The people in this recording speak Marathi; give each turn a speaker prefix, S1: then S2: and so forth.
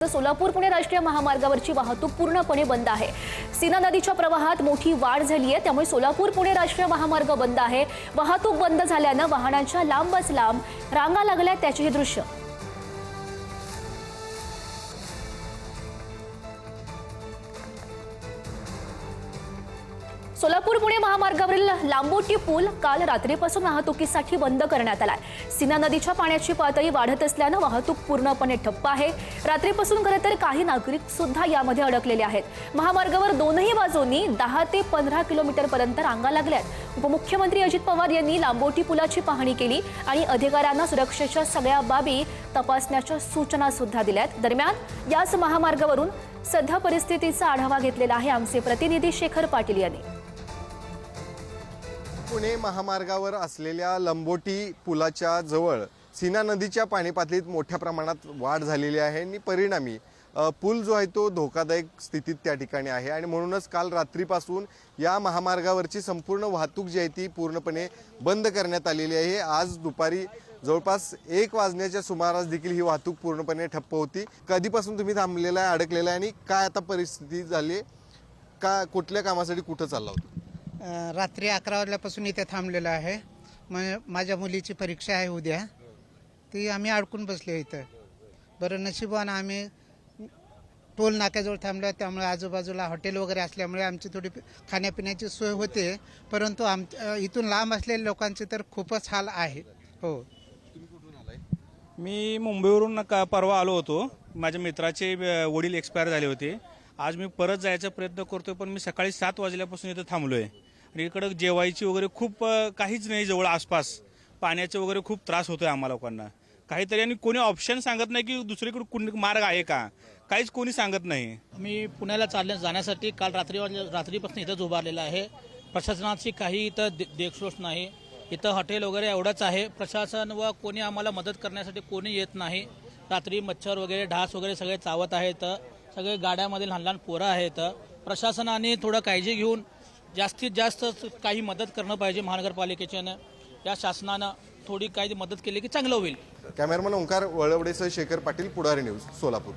S1: सोलापूर पुणे राष्ट्रीय महामार्गावरची वाहतूक पूर्णपणे बंद आहे। सीना नदीच्या प्रवाहात मोठी वाढ झाली आहे, त्यामुळे सोलापूर पुणे राष्ट्रीय महामार्ग बंद आहे। वाहतूक बंद झाल्याने वाहनांच्या लांबच लांब रांगा लागल्या, त्याचे हे दृश्य। सोलापूर पुणे महामार्गावरील लांबोटी पूल काल रात्रीपासून वाहतुकीसाठी बंद करण्यात आलाय। सीना नदीच्या पाण्याची पातळी वाढत असल्याने वाहतूक पूर्णपणे ठप्प आहे। रात्रीपासून खरं तर काही नागरिक सुद्धा यामध्ये अडकलेले आहेत। महामार्गावर दोनही बाजूंनी 10 ते 15 किलोमीटर पर्यंत रांगा लागल्यात। उपमुख्यमंत्री अजित पवार यांनी लांबोटी पुलाची पाहणी केली आणि अधिकाऱ्यांना सुरक्षेच्या सगळ्या बाबी तपासण्याच्या सूचना सुद्धा दिल्यात। दरम्यान याच महामार्गावरून सध्या परिस्थितीचा आढावा घेतलेला आहे आमचे प्रतिनिधी शेखर पाटील यांनी।
S2: पुणे महामार्गावर असलेल्या लंबोटी पुलाच्या जवळ सीना नदीच्या पाणी पातळीत मोठ्या प्रमाणात वाढ झालेली आहे आणि परिणामी पूल जो आहे तो धोकादायक स्थितीत त्या ठिकाणी आहे आणि म्हणूनच काल रात्रीपासून या महामार्गावरची संपूर्ण वाहतूक जी आहे ती पूर्णपणे बंद करण्यात आलेली आहे। आज दुपारी जवळपास 1 वाजण्याच्या सुमारास देखील ही वाहतूक पूर्णपणे ठप्प होती। कधीपासून तुम्ही थांबलेला आहे, अडकलेला आहे आणि काय आता परिस्थिती झाली, का कुठल्या कामासाठी कुठं चालला होता?
S3: रात्री 11 वाजल्यापासून इथे थांबलेलं आहे। माझ्या मुलीची परीक्षा आहे उद्या, ती आम्ही अडकून बसले इथं। बरं नशिबानं आम्ही टोल नाक्याजवळ थांबलो, त्यामुळे आजूबाजूला हॉटेल वगैरे असल्यामुळे आमची थोडी खाण्यापिण्याची सोय होते, परंतु इथून लांब असलेल्या लोकांचे तर खूपच हाल आहे। हो,
S2: तुम्ही कुठून आलाय?
S4: मी मुंबईवरून परवा आलो होतो। माझ्या मित्राचे वडील एक्सपायर झाले होते। आज मी परत जायचा प्रयत्न करतोय, पण मी सकाळी 7 वाजल्यापासून इथं थांबलोय आणि इकडं जेवायची वगैरे खूप काहीच नाही जवळ आसपास। पाण्याचे वगैरे खूप त्रास होतोय आम्हाला लोकांना। काहीतरी आणि कोणी ऑप्शन सांगत नाही की दुसरीकडे मार्ग आहे का, काहीच कोणी सांगत नाही।
S5: मी पुण्याला जाण्यासाठी काल रात्रीपासून इथंच उभारलेला आहे। प्रशासनाची काही इथं देखसोच नाही। इथं हॉटेल वगैरे एवढंच आहे। प्रशासन व कोणी आम्हाला मदत करण्यासाठी कोणी येत नाही। रात्री मच्छर वगैरे डास वगैरे सगळे चावत आहेत। सगळे गाड्यामध्ये लहान लहान पोरं आहेत। प्रशासनाने थोडं काळजी घेऊन जास्तीत जास्त काही मदत करणं पाहिजे। महानगरपालिकेच्यानं या शासनानं थोडी काही मदत केली की चांगलं होईल।
S2: कॅमेरामन ओंकार वळवडेसह शेखर पाटील, पुढारी न्यूज, सोलापूर।